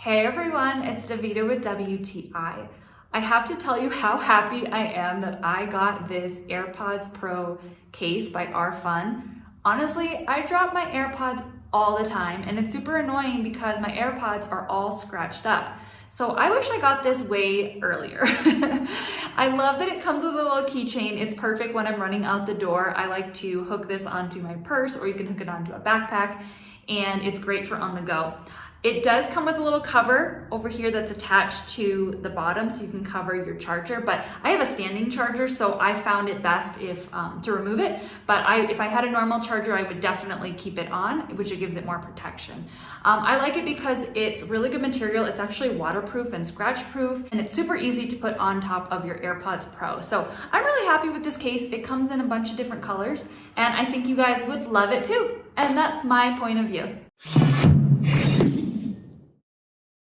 Hey everyone, it's Davida with WTI. I have to tell you how happy I am that I got this AirPods Pro case by Fun. Honestly, I drop my AirPods all the time and it's super annoying because my AirPods are all scratched up. So I wish I got this way earlier. I love that it comes with a little keychain. It's perfect when I'm running out the door. I like to hook this onto my purse, or you can hook it onto a backpack, and it's great for on the go. It does come with a little cover over here that's attached to the bottom so you can cover your charger, but I have a standing charger, so I found it best if to remove it. But if I had a normal charger, I would definitely keep it on, which it gives it more protection. I like it because it's really good material. It's actually waterproof and scratch proof, and it's super easy to put on top of your AirPods Pro. So I'm really happy with this case. It comes in a bunch of different colors, and I think you guys would love it too. And that's my point of view.